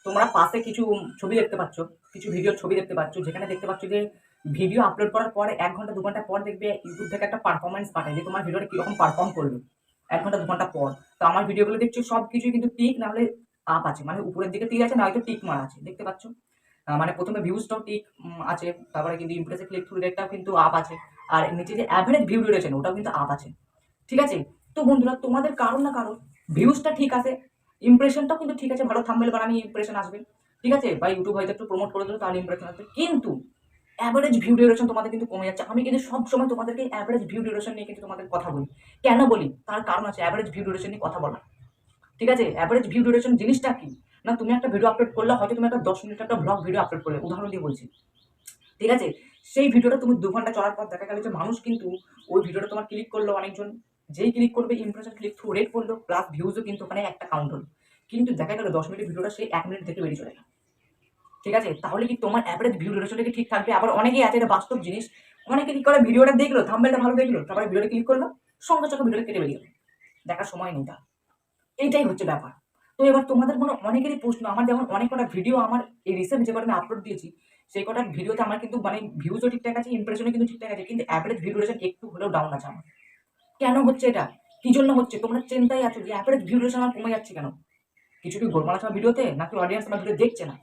তোমরা পাশে কিছু ছবি দেখতে পাচ্ছ, কিছু ভিডিওর ছবি দেখতে পাচ্ছ, যেখানে দেখতে পাচ্ছ যে ভিডিও আপলোড করার পরে ১ ঘন্টা ২ ঘন্টা পর দেখবে ইউটিউব থেকে একটা পারফরম্যান্স পাঠায় যে তোমার ভিডিওটা কিরকম পারফর্ম করলো ১ ঘন্টা ২ ঘন্টা পর। তো আমার ভিডিওগুলো দেখছো সব কিছুই কিন্তু টিক না হলে আপ আছে, মানে উপরের দিকে তীর আছে না হয়তো টিক মারা আছে, দেখতে পাচ্ছ? মানে প্রথমে ভিউজটাও টিক আছে, তারপরে কিন্তু ইমপ্রেসিভ ক্লিক থ্রু রেটটাও কিন্তু আপ আছে, আর নিচে যে অ্যাভারেজ ভিউ ডিউরেশন ওটাও কিন্তু আপ আছে। ঠিক আছে? তো বন্ধুরা তোমাদের কারোর না কারোর ভিউজটা ঠিক আছে, ইমপ্রেশনটাও কিন্তু ঠিক আছে, ভালো থাম্বনেল বানানি ইমপ্রেশন আসবে। ঠিক আছে? বা ইউটিউব হয়তো একটু প্রমোট করে দিল তাহলে ইমপ্রেশন আসবে। কিন্তু অ্যাভারেজ ভিউ ডিউরেশন তোমাদের কিন্তু কমে যাচ্ছে। আমি কিন্তু সবসময় তোমাদেরকে অ্যাভারেজ ভিউ ডিউরেশন নিয়ে কিন্তু তোমাদের কথা বলি। কেন বলি? তার কারণ আছে অ্যাভারেজ ভিউ ডিউরেশন নিয়ে কথা বলার। ঠিক আছে? অ্যাভারেজ ভিউ ডিউরেশন জিনিসটা কি? না তুমি একটা ভিডিও আপলোড করলে হয়তো তুমি একটা ১০ মিনিটের একটা ব্লগ ভিডিও আপলোড করলে, উদাহরণ দিয়ে বলছি। ঠিক আছে? সেই ভিডিওটা তুমি ২ ঘন্টা চলার পর দেখা গেল যে মানুষ কিন্তু ওই ভিডিওটা তোমার ক্লিক করলো অনেকজন। যেই ক্লিক করবে ইমপ্রেশন ক্লিক থ্রু রেট পড়লো প্লাস ভিউজও কিন্তু ওখানে একটা কাউন্ট হলো। কিন্তু দেখা গেল ১০ মিনিটের ভিডিওটা সে ১ মিনিট দেখে বেরিয়ে চলে গেল। ঠিক আছে? তাহলে কি তোমার এভারেজ ভিউ ডিউরেশনটা কি ঠিক থাকবে? আবার অনেকেই আছে এটা বাস্তব জিনিস। অনেকে কি করে ভিডিওটা দেখলো, থাম্বনেলটা ভালো দেখলো, তারপরে ভিডিওটা ক্লিক করলো, সঙ্গে সঙ্গে ভিডিওটা কেটে বেরিয়ে গেল। দেখার সময় নেই তার। এইটাই হচ্ছে ব্যাপার। তো এবার তোমাদের মনে অনেকেরই প্রশ্ন, আমার যেমন অনেক কটা ভিডিও আমার এই রিসেন্ট যে কটা আমি আপলোড দিয়েছি, সেই কটা ভিডিওতে আমার কিন্তু মানে ভিউজও ঠিকঠাক আছে, ইমপ্রেশনও কিন্তু ঠিকঠাক আছে। কিন্তু এভারেজ ভিউ ডিউরেশন একটু হলেও ডাউন আছে আমার। কেন হচ্ছে এটা? কি জন্য হচ্ছে? তোমরা চিন্তায় আছো যে এভারেজ ভিউ ডিউরেশন আমার কমে যাচ্ছে কেন? কিছু কি গোলমাল আছে আমার ভিডিওতে? নাকি অডিয়েন্স আমার ভিডিও দেখছে না?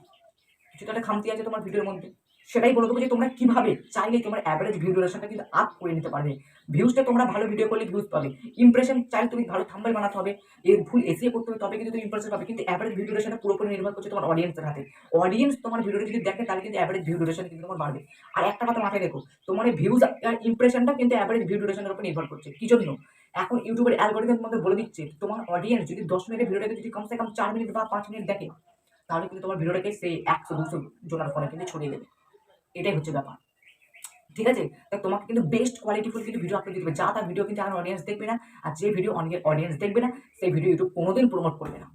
কিছু তো একটা খামতি আছে তোমার ভিডিওর মধ্যে। সেটাই বলে দেবো যে তোমরা কিভাবে চাইলে তোমার এভারেজ ভিউ ডিউরেশনটা কিন্তু আপ করে নিতে পারবে। ভিউজটা তোমরা ভালো ভিডিও করলে ভিউজ পাবে। ইমপ্রেশন চাইলে তুমি ভালো থাম্বনেল বানাতে হবে। এর ফুল এসইও করতে হবে, তবে কিন্তু তুমি ইমপ্রেশন পাবে। কিন্তু এভারেজ ভিউ ডিউরেশনটা পুরোপুরি নির্ভর করছে তোমার অডিয়েন্সের হাতে। অডিয়েন্স তোমার ভিডিওটা যদি দেখে তাহলে কিন্তু এভারেজ ভিউ ডিউরেশন কিন্তু তোমার বাড়বে। আর একটা কথা মাথায় রেখো, তোমার এই ভিউজ আর ইমপ্রেশনটা কিন্তু এভারেজ ভিউ ডিউরেশনের উপর নির্ভর করছে। কি জন্য? এখন ইউটিউবের অ্যালগরিদম তোমাদের বলে দিচ্ছে তোমার অডিয়েন্স যদি ১০ মিনিটের ভিডিওটাকে যদি কমসে কম ৪ মিনিট বা ৫ মিনিট দেখে, তাহলে কিন্তু তোমার ভিডিওটাকে সেই ১০০-২০০ জনের ফোনে কিন্তু ছড়িয়ে দেবে। এটাই হচ্ছে ব্যাপার। ঠিক আছে? তা তোমাকে কিন্তু বেস্ট কোয়ালিটিফুল কিন্তু ভিডিও আপলোড দিতে হবে। যা তার ভিডিও কিন্তু আমার অডিয়েন্স দেখবে না। আর যে ভিডিও অডিয়েন্স দেখবে না, সেই ভিডিও ইউটিউব কোনোদিন প্রমোট করবে না।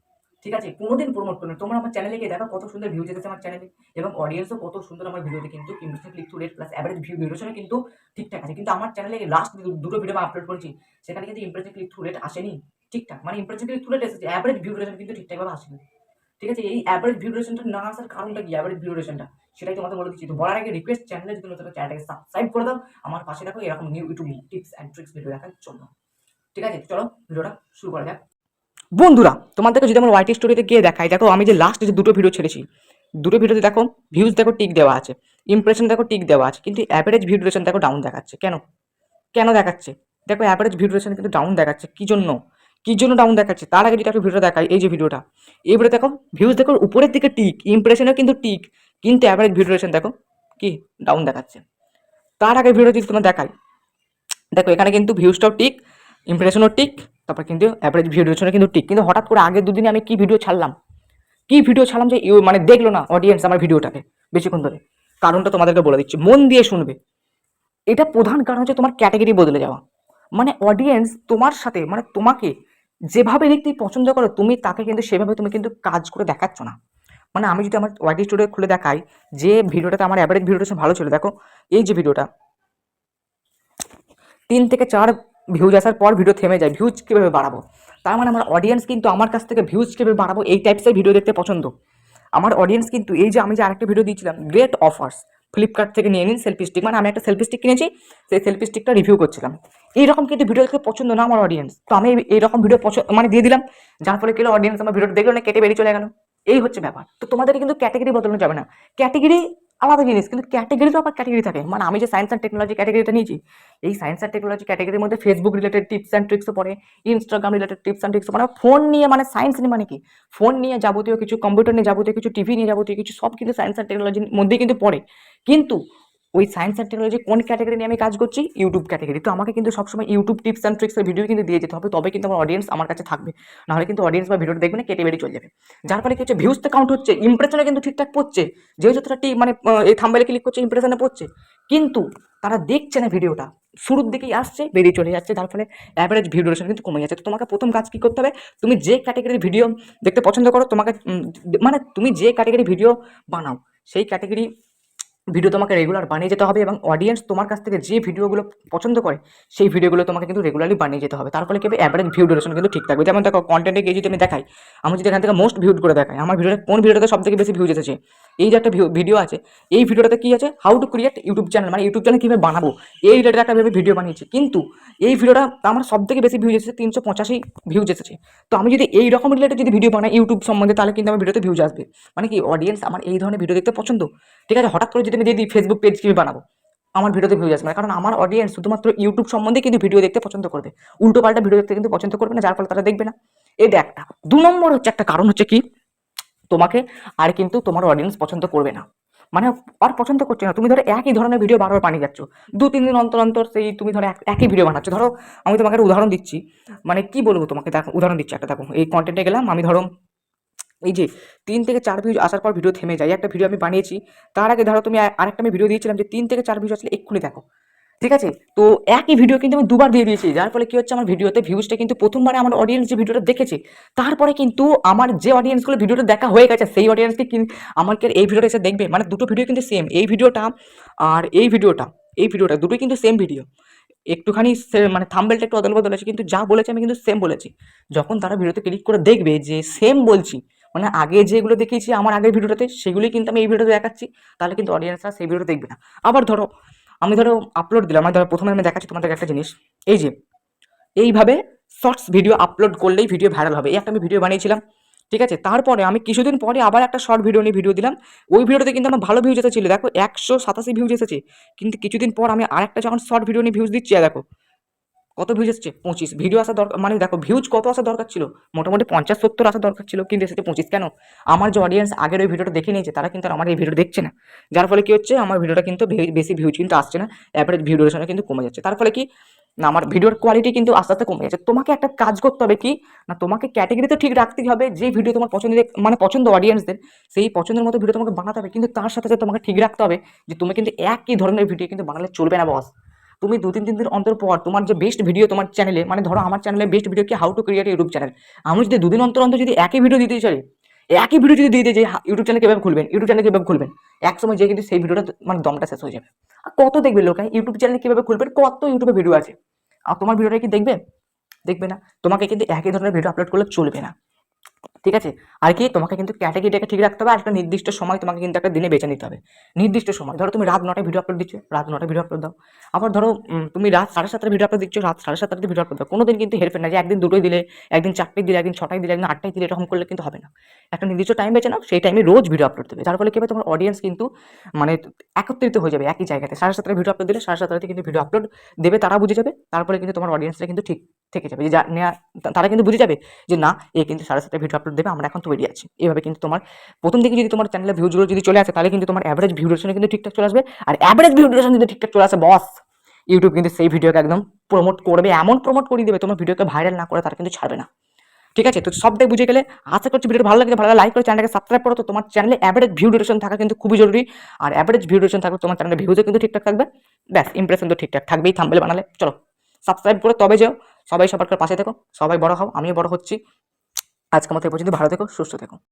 ঠিক আছে? কোনোদিন প্রমোট করবে না। তোমরা আমার চ্যানেলে গিয়ে দেখো কত সুন্দর ভিউজ এসেছে আমার চ্যানেলে, এবং অডিয়েন্সও কত সুন্দর আমার ভিডিওতে কিন্তু impression click through rate plus average view ডিউরেশনও কিন্তু ঠিকঠাক আছে। কিন্তু আমার চ্যানেলে লাস্ট দুটো ভিডিও আমি আপলোড করেছি, সেখানে কিন্তু ইমপ্রেশন ক্লিক থ্রু রেট আসেনি ঠিকঠাক। মানে ইমপ্রেশন ক্লিক থ্রু রেট এসেছে, এভারেজ ভিউ ডিউরেশন কিন্তু ঠিকঠাকভাবে আসেনি। ঠিক আছে? এই এভারেজ ভিউ ডিউরেশনটা না আসার কারণটা কি? এভারেজ ভিউ ডিউরেশনটা সেটাই তোমাদের বলে দিচ্ছি। তো বলার আগে রিকোয়েস্ট, চ্যানেলে যদি নতুন চ্যানেলটাকে সাবস্ক্রাইব করে দাও। আমার পাশে থাকো এরকম new YouTube tips and tricks video দেখার জন্য। ঠিক আছে? চলো ভিডিওটা শুরু করা যাক। বন্ধুরা তোমাদেরকে যদি আমার ওয়াইটি স্টোরিতে গিয়ে দেখাই, দেখো আমি যে লাস্ট যে দুটো ভিডিও ছেড়েছি, দুটো ভিডিওতে দেখো ভিউজ দেখো টিক দেওয়া আছে, ইমপ্রেশন দেখো টিক দেওয়া আছে, কিন্তু অ্যাভারেজ ভিউ ডিউরেশন দেখো ডাউন দেখাচ্ছে। কেন? কেন দেখাচ্ছে? দেখো অ্যাভারেজ ভিউ ডিউরেশন কিন্তু ডাউন দেখাচ্ছে। কি জন্য? কি জন্য ডাউন দেখাচ্ছে? তার আগে যদি একটা ভিডিও দেখাই, এই যে ভিডিওটা, এই ভিডিও দেখো ভিউজ দেখো উপরের দিকে টিক, ইমপ্রেশনও কিন্তু টিক, কিন্তু অ্যাভারেজ ভিউ ডিউরেশন দেখো কি ডাউন দেখাচ্ছে। তার আগে ভিডিও যদি তোমার দেখাই, দেখো এখানে কিন্তু ভিউজটাও টিক, ইমপ্রেশনও টিক, তারপর কিন্তু অ্যাভারেজ ভিউ ডিউরেশনও কিন্তু টিক। কিন্তু হঠাৎ করে আগের দুদিনে আমি কি ভিডিও ছাড়লাম, কি ভিডিও ছাড়লাম যে মানে দেখলো না অডিয়েন্স আমার ভিডিওটাকে বেশিক্ষণ ধরে। কারণটা তোমাদেরকে বলে দিচ্ছি, মন দিয়ে শুনবে। এটা প্রধান কারণ হচ্ছে তোমার ক্যাটাগরি বদলে যাওয়া। মানে অডিয়েন্স তোমার সাথে, মানে তোমাকে যেভাবে দেখতে পছন্দ করো, তুমি তাকে কিন্তু সেভাবে তুমি কিন্তু কাজ করে দেখাচ্ছ না। মানে আমি যদি আমার ওয়াইটি স্টুডিও খুলে দেখাই, যে ভিডিওটাতে আমার অ্যাভারেজ ভিডিওটা ভালো ছিল, দেখো এই যে ভিডিওটা ৩ থেকে ৪ ভিউজ আসার পর ভিডিও থেমে যায়। ভিউজ কীভাবে বাড়াবো? তার মানে আমার অডিয়েন্স কিন্তু আমার কাছ থেকে ভিউজ কীভাবে বাড়াবো এই টাইপসের ভিডিও দেখতে পছন্দ। আমার অডিয়েন্স কিন্তু এই যে আমি যে আরেকটা ভিডিও দিয়েছিলাম, গ্রেট অফার্স ফ্লিপকার্ট থেকে নিয়ে নিন সেলফি স্টিক, মানে আমি একটা সেলফি স্টিক কিনেছি, সেই সেলফি স্টিকটা রিভিউ করছিলাম। এইরকম কিন্তু ভিডিও দেখতে পছন্দ না আমার অডিয়েন্স, তো আমি এইরকম ভিডিও মানে দিয়ে দিলাম, যার ফলে কি হলো, অডিয়েন্স আমার ভিডিওটা দেখলো না, কেটে বেরিয়ে চলে গেল। এই হচ্ছে ব্যাপার। তো তোমাদের কিন্তু ক্যাটাগরি বদলানো যাবে না। ক্যাটাগরি আলাদা জিনিস, কিন্তু ক্যাটাগরি তো আবার ক্যাটাগরি থাকে। মানে আমি যে সায়েন্স অ্যান্ড টেকনোলজি ক্যাটাগরিটা নিয়েছি, এই সায়েন্স অ্যান্ড টেকনোলজি ক্যাটাগরির মধ্যে ফেসবুক রিলেটেড টিপস অ্যান্ড ট্রিক্সও পড়ে, Instagram related tips and tricks, মানে ফোন নিয়ে, মানে সায়েন্স নিয়ে মানে কি, ফোন নিয়ে যাবতীয় কিছু, কম্পিউটার নিয়ে যাবতীয় কিছু, টিভি নিয়ে যাবতীয় কিছু, সব কিন্তু সায়েন্স অ্যান্ড টেকনোলজির মধ্যেই কিন্তু পড়ে। কিন্তু ওই সায়েন্স অ্যান্ড টেকনোলজি কোন ক্যাটাগরি নিয়ে আমি কাজ করছি? YouTube category. তো আমাকে কিন্তু সবসময় ইউটিউব টিপস অ্যান্ড ট্রিক্সের ভিডিও কিন্তু দিয়ে যেতে হবে, তবে কিন্তু আমার অডিয়েন্স আমার কাছে থাকবে। নাহলে কিন্তু অডিয়েন্স বা ভিডিওটা দেখবে না, কেটে বেরিয়ে চলে যাবে। যার ফলে কি হচ্ছে, ভিউজটা কাউন্ট হচ্ছে, ইমপ্রেশনে কিন্তু ঠিকঠাক পড়ছে, যেহেতু তারা মানে এই থাম্বনেলে ক্লিক করছে, ইমপ্রেশনে পড়ছে, কিন্তু তারা দেখছে না ভিডিওটা, শুরুর দিকেই আসছে, বেরিয়ে চলে যাচ্ছে, যার ফলে অ্যাভারেজ ভিউ ডিউরেশন কিন্তু কমে যাচ্ছে। তো তোমাকে প্রথম কাজ কি করতে হবে? তুমি যে ক্যাটাগরির ভিডিও দেখতে পছন্দ করো, তোমাকে মানে তুমি যে ক্যাটাগরি ভিডিও বানাও, সেই ক্যাটাগরি ভিডিও তোমাকে রেগুলার বানিয়ে যেতে হবে এবং অডিয়েন্স তোমার কাছ থেকে যে ভিডিওগুলো পছন্দ করে সেই ভিডিওগুলো তোমাকে কিন্তু রেগুলারলি বানিয়ে যেতে হবে। তার ফলে কি হবে, অ্যাভারেজ ভিউ ডিউরেশন কিন্তু ঠিক থাকবে। যেমন দেখো কন্টেন্টে গিয়ে যদি আমি দেখাই, আমি যদি এখান থেকে মোস্ট ভিউড করে দেখাই আমার ভিডিওটা কোন ভিডিওটাতে সব থেকে বেশি ভিউজ এসেছে, এই যে একটা ভিডিও আছে, এই ভিডিওটাতে কি আছে, how to create YouTube channel, মানে ইউটিউব চ্যানেল কীভাবে বানাবো এই রিলেটেড একটা ভিডিও বানিয়েছি, কিন্তু এই ভিডিওটা আমার সব থেকে বেশি ভিউজ এসেছে 385 ভিউজ এসেছে। তো আমি যদি এই রকম রিলেটেড যদি ভিডিও বানাই ইউটিউব সম্বন্ধে, তাহলে কিন্তু আমার ভিডিওতে ভিউজ আসবে। মানে কি, অডিয়েন্স আমার এই ধরনের ভিডিও দেখতে পছন্দ। ঠিক আছে, হঠাৎ করে যদি আমি দিয়ে দিই ফেসবুক পেজ কীভাবে বানাবো, আমার ভিডিওতে ভিউজ আসবে না, কারণ আমার অডিয়েন্স শুধুমাত্র ইউটিউব সম্বন্ধে কিন্তু ভিডিও দেখতে পছন্দ করবে, উল্টো পাল্টা ভিডিও দেখতে কিন্তু পছন্দ করবে না, যার ফলে তারা দেখবে না। এটা একটা। 2 নম্বর হচ্ছে একটা কারণ হচ্ছে কি, তোমাকে আর কিন্তু তোমার অডিয়েন্স পছন্দ করবে না, মানে আর পছন্দ করছে না। তুমি ধরো একই ধরনের ভিডিও বারবার বানিয়ে যাচ্ছ, 2-3 দিন অন্তর অন্তর সেই তুমি ধরো একই ভিডিও বানাচ্ছ। ধরো আমি তোমাকে একটা উদাহরণ দিচ্ছি, মানে কি বলবো তোমাকে, দেখো উদাহরণ দিচ্ছি একটা। দেখো এই কন্টেন্টে গেলাম আমি, ধরো এই যে 3 থেকে 4 ভিউজ আসার পর ভিডিও থেমে যায়, একটা ভিডিও আমি বানিয়েছি, তার আগে ধরো তুমি আরেকটা আমি ভিডিও দিয়েছিলাম যে 3 থেকে 4 ভিউজ আসলে এক্ষুনি দেখো। ঠিক আছে, তো একই ভিডিও কিন্তু আমি দুবার দিয়ে দিয়েছি, যার ফলে কি হচ্ছে, আমার ভিডিওতে ভিউজটা কিন্তু প্রথমবারে আমার অডিয়েন্স যে ভিডিওটা দেখেছে, তারপরে কিন্তু আমার যে অডিয়েন্সগুলো ভিডিওটা দেখা হয়ে গেছে সেই অডিয়েন্সকে আমাকে এই ভিডিওটা এসে দেখবে। মানে দুটো ভিডিও কিন্তু সেম, এই ভিডিওটা আর এই ভিডিওটা দুটোই কিন্তু সেম ভিডিও, একটুখানি মানে থাম্বনেলটা একটু অদল বদল আছে, কিন্তু যা বলেছি আমি কিন্তু সেম বলেছি। যখন তারা ভিডিওতে ক্লিক করে দেখবে যে সেম বলছি, মানে আগে যেগুলো দেখিয়েছি আমার আগের ভিডিওটাতে সেগুলোই কিন্তু আমি এই ভিডিওতে দেখাচ্ছি, তাহলে কিন্তু অডিয়েন্সরা সেই ভিডিওটা দেখবে না। আবার ধরো আমি আপলোড দিলাম, মানে ধরো প্রথমে আমি দেখাচ্ছি তোমাদের একটা জিনিস, এই যে এইভাবে শর্টস ভিডিও আপলোড করলেই ভিডিও ভাইরাল হবে, এই একটা আমি ভিডিও বানিয়েছিলাম। ঠিক আছে, তারপরে আমি কিছুদিন পরে আবার একটা শর্ট ভিডিও নিয়ে ভিডিও দিলাম, ওই ভিডিওতে কিন্তু আমার ভালো ভিউজ এসেছিল, দেখো 187 ভিউজ এসেছে। কিন্তু কিছুদিন পর আমি আরেকটা যখন শর্ট ভিডিও নিয়ে ভিউজ দিচ্ছি, দেখো কত ভিউজ এসছে, 25 ভিডিও আসা দরকার, মানে দেখো ভিউজ কত আসা দরকার ছিল, মোটামুটি 50-70 আসা দরকার ছিল, কিন্তু এসেছে 25। কেন? আমার যে অডিয়েন্স আগের ওই ভিডিওটা দেখে নিয়েছে, তারা কিন্তু আর আমার এই ভিডিও দেখছে না, যার ফলে কি হচ্ছে, আমার ভিডিওটা কিন্তু বেশি ভিউজ কিন্তু আসছে না, অ্যাভারেজ ভিউ ডিউরেশনে কিন্তু কমে যাচ্ছে। তার ফলে কি না, আমার ভিডিওর কোয়ালিটি কিন্তু আস্তে আস্তে কমে যাচ্ছে। তোমাকে একটা কাজ করতে হবে কি না, তোমাকে ক্যাটাগরি তো ঠিক রাখতেই হবে, যে ভিডিও তোমার মানে পছন্দ অডিয়েন্সদের, সেই পছন্দের মতো ভিডিও তোমাকে বানাতে হবে, কিন্তু তার সাথে সাথে তোমাকে ঠিক রাখতে হবে যে তুমি কিন্তু একই ধরনের ভিডিও কিন্তু বানালে চলবে না বস। তুমি 2-3 দিন অন্তর পর তোমার যে বেস্ট ভিডিও তোমার চ্যানেলে, মানে ধরো আমার চ্যানেলে বেস্ট ভিডিও কি, how to create YouTube channel, আমি যদি 2 দিন অন্তর অন্তর যদি একই ভিডিও দিতে চাই, একই ভিডিও যদি দিয়ে দিই যে ইউটিউব চ্যানেল কিভাবে খুলবেন, ইউটিউব চ্যানেল কিভাবে খুলবেন, এক সময় যে কিন্তু সেই ভিডিওটা মানে দমটা শেষ হয়ে যাবে। আর কত দেখবে লোক ইউটিউব চ্যানেল কিভাবে খুলবেন, কত ইউটিউবে ভিডিও আছে, আর তোমার ভিডিওটা কি দেখবে? দেখবে না। তোমাকে কিন্তু একই ধরনের ভিডিও আপলোড করলে চলবে না। ঠিক আছে, আর কি তোমাকে কিন্তু ক্যাটাগরিটাকে ঠিক রাখতে হবে, আর একটা নির্দিষ্ট সময় তোমাকে কিন্তু একটা দিনে বেছে নিতে হবে। নির্দিষ্ট সময়, ধরো তুমি রাত 9টায় ভিডিও আপলোড দিচ্ছ, রাত 9টায় ভিডিও আপলোড দাও। আবার ধরো তুমি রাত 7:30টায় ভিডিও আপলোড দিচ্ছ, রাত 7:30টায় ভিডিও আপলোড দাও। কোনোদিন কিন্তু হেরফের না যে একদিন 2টোই দিলে, একদিন 4টায় দিলে, একদিন 6টায় দিলে, একদিন 8টায় দিলে, এরকম করলে কিন্তু হবে না। একটা নির্দিষ্ট টাইম বেছে নাও, সেই টাইমে রোজ ভিডিও আপলোড দেবে, যার ফলে কি হবে, তোমার অডিয়েন্স কিন্তু মানে একত্রিত হয়ে যাবে একই জায়গাতে। 7:30টায় ভিডিও আপলোড দিলে 7:30টায় কিন্তু ভিডিও আপলোড দেবে, তারা বুঝে যাবে, তারপরে কিন্তু তোমার অডিয়েন্সরা কিন্তু ঠিক থেকে যাবে, যে তারা কিন্তু বুঝে যাবে যে না, এ কিন্তু 7:30টায় ভিডিও আপলোড দেবে, আমরা এখন তৈরি আছি। এভাবে কিন্তু তোমার প্রথম দিকে যদি তোমার চ্যানেলে ভিউজগুলো যদি চলে আসে, তাহলে কিন্তু তোমার অ্যাভারেজ ভিউ ডিউরেশন কিন্তু ঠিকঠাক চলে আসবে। আর অ্যাভারেজ ভিউ ডিউরেশন যদি ঠিকঠাক চলে আসে বস, ইউটিউব কিন্তু সেই ভিডিওকে একদম প্রমোট করবে, এমন প্রমোট করিয়ে দেবে, তোমার ভিডিওকে ভাইরাল না করে তারা কিন্তু ছাড়বে না। ঠিক আছে, তো সবটাই বুঝে গেলে আশা করছি ভিডিওটা ভালো লাগে, ভালো লাইক করে চ্যানেলটাকে সাবস্ক্রাইব করো। তো তোমার চ্যানেলে অ্যাভারেজ ভিউ ডিউরেশন থাকা কিন্তু খুবই জরুরি, আর অ্যাভারেজ ভিউ ডিউরেশন থাকলে তোমার চ্যানেলের ভিউজও কিন্তু ঠিকঠাক থাকবে, ব্যাস ইমপ্রেশন তো ঠিকঠাক থাকবেই থাম্বনেল বানালে। চলো সাবস্ক্রাইব করে তবে যাও, সবাই সবার পাশে থেকো, সবাই বড় হও, আমিও বড় হচ্ছি। আজকের মতো এই পর্যন্ত, ভালো থেকো, সুস্থ থেকো।